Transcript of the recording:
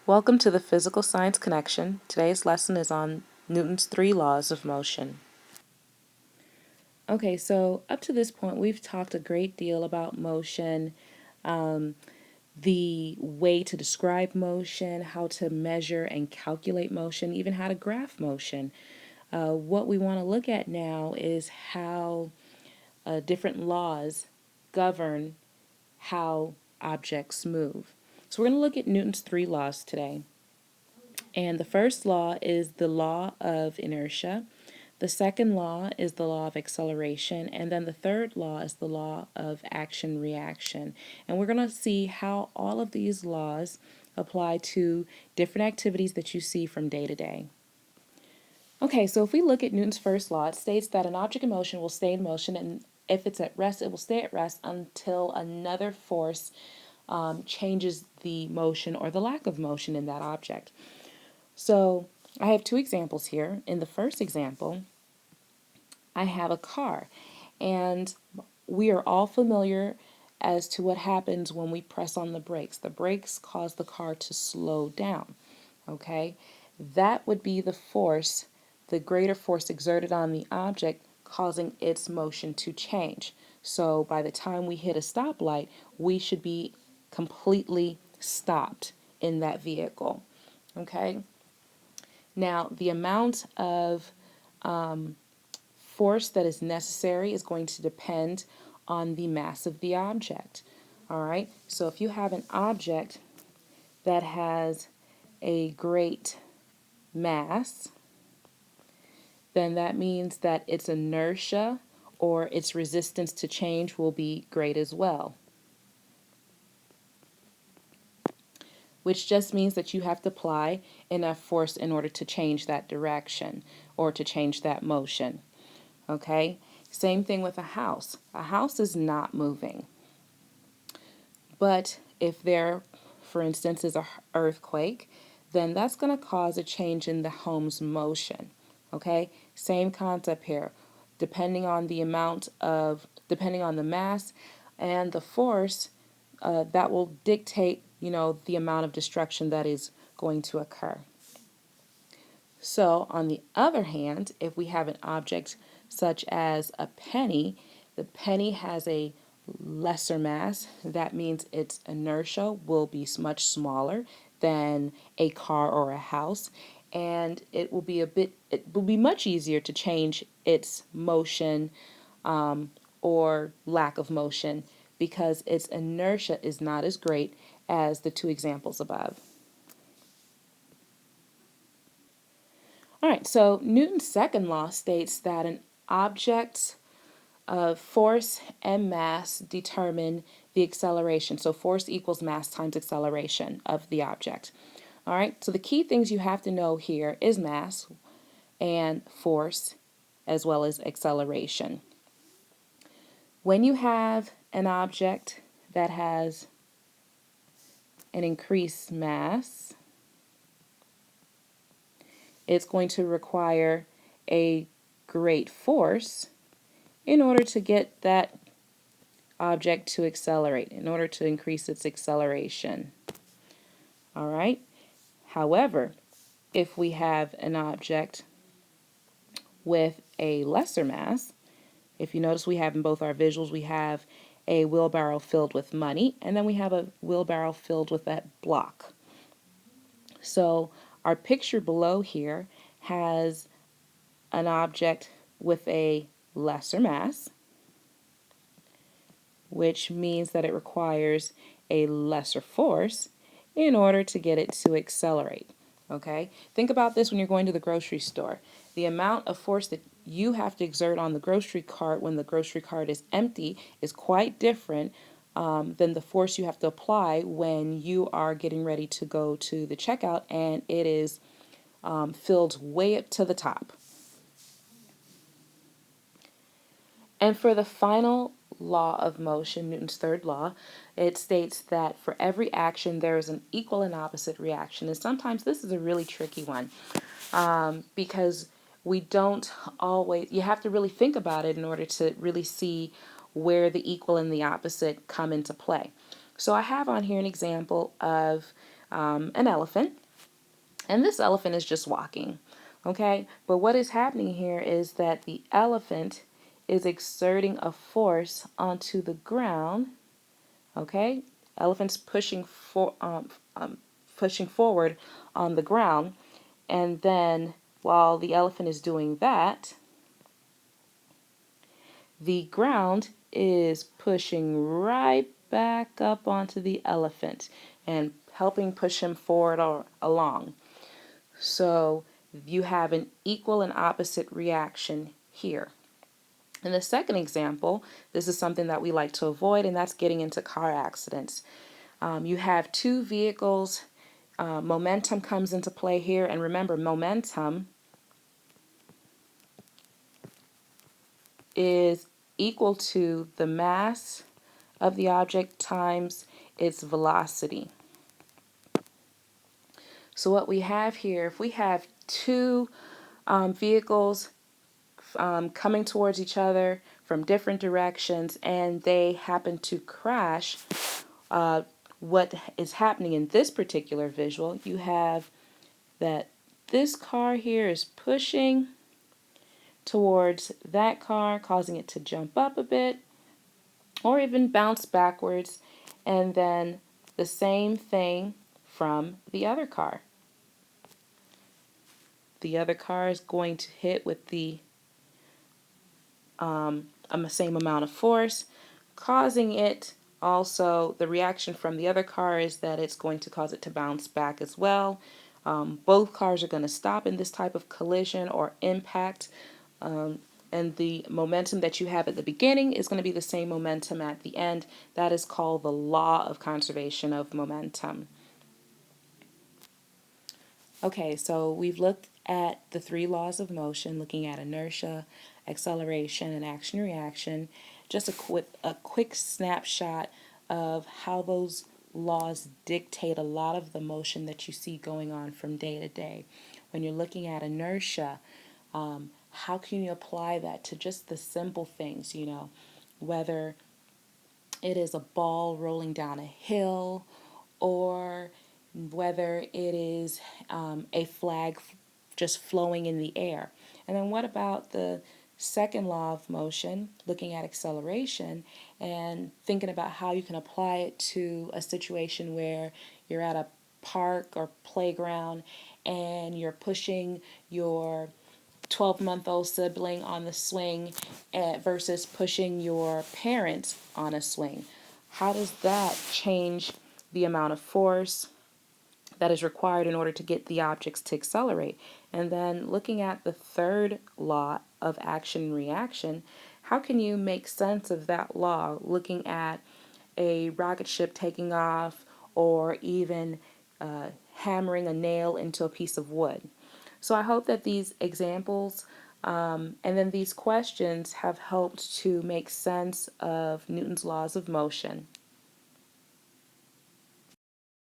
Welcome to the Physical Science Connection. Today's lesson is on Newton's 3 laws of motion. Okay, so up to this point, we've talked a great deal about motion, the way to describe motion, how to measure and calculate motion, even how to graph motion. What we want to look at now is how different laws govern how objects move. So we're going to look at Newton's 3 laws today. And the first law is the law of inertia. The second law is the law of acceleration. And then the third law is the law of action-reaction. And we're going to see how all of these laws apply to different activities that you see from day to day. Okay, so if we look at Newton's first law, it states that an object in motion will stay in motion, and if it's at rest, it will stay at rest until another force changes the motion or the lack of motion in that object. So I have 2 examples here. In the first example, I have a car, and we are all familiar as to what happens when we press on the brakes. The brakes cause the car to slow down, okay? That would be the force, the greater force exerted on the object causing its motion to change. So by the time we hit a stoplight, we should be completely stopped in that vehicle, okay? Now, the amount of force that is necessary is going to depend on the mass of the object. All right, so if you have an object that has a great mass, then that means that its inertia or its resistance to change will be great as well, which just means that you have to apply enough force in order to change that direction or to change that motion. Okay, same thing with a house. A house is not moving. But if there, for instance, is an earthquake, then that's going to cause a change in the home's motion. Okay, same concept here. Depending on the mass and the force, that will dictate, the amount of destruction that is going to occur. So, on the other hand, if we have an object such as a penny, the penny has a lesser mass. That means its inertia will be much smaller than a car or a house, and it will be much easier to change its motion or lack of motion because its inertia is not as great as the 2 examples above. All right, so Newton's second law states that an object's force and mass determine the acceleration. So force equals mass times acceleration of the object. All right, so the key things you have to know here is mass and force as well as acceleration. When you have an object that has an increased mass, it's going to require a great force in order to get that object to accelerate, in order to increase its acceleration. All right. However, if we have an object with a lesser mass, if you notice we have in both our visuals, we have a wheelbarrow filled with money, and then we have a wheelbarrow filled with that block. So our picture below here has an object with a lesser mass, which means that it requires a lesser force in order to get it to accelerate. Okay? Think about this when you're going to the grocery store. The amount of force that you have to exert on the grocery cart when the grocery cart is empty is quite different than the force you have to apply when you are getting ready to go to the checkout and it is filled way up to the top. And for the final law of motion, Newton's third law, it states that for every action there is an equal and opposite reaction. And sometimes this is a really tricky one because we don't always, you have to really think about it in order to really see where the equal and the opposite come into play. So I have on here an example of an elephant, and this elephant is just walking. Okay, but what is happening here is that the elephant is exerting a force onto the ground. Okay, elephant's pushing forward on the ground, and then while the elephant is doing that, the ground is pushing right back up onto the elephant and helping push him forward or along. So you have an equal and opposite reaction here. In the second example, this is something that we like to avoid, and that's getting into car accidents. You have two vehicles. Momentum comes into play here, and remember, momentum is equal to the mass of the object times its velocity. So what we have here, if we have two vehicles coming towards each other from different directions and they happen to crash, what is happening in this particular visual, you have that this car here is pushing towards that car, causing it to jump up a bit or even bounce backwards, and then the same thing from the other car. The other car is going to hit with the same amount of force, causing it also, the reaction from the other car is that it's going to cause it to bounce back as well. Both cars are going to stop in this type of collision or impact. And the momentum that you have at the beginning is going to be the same momentum at the end. That is called the law of conservation of momentum. Okay, so we've looked at the three laws of motion, looking at inertia, acceleration, and action reaction. Just a quick snapshot of how those laws dictate a lot of the motion that you see going on from day to day. When you're looking at inertia, how can you apply that to just the simple things, whether it is a ball rolling down a hill or whether it is a flag just flowing in the air. And then what about the second law of motion, looking at acceleration and thinking about how you can apply it to a situation where you're at a park or playground and you're pushing your 12-month-old sibling on the swing versus pushing your parents on a swing. How does that change the amount of force that is required in order to get the objects to accelerate? And then looking at the third law of action and reaction, how can you make sense of that law looking at a rocket ship taking off or even hammering a nail into a piece of wood? So I hope that these examples and then these questions have helped to make sense of Newton's laws of motion.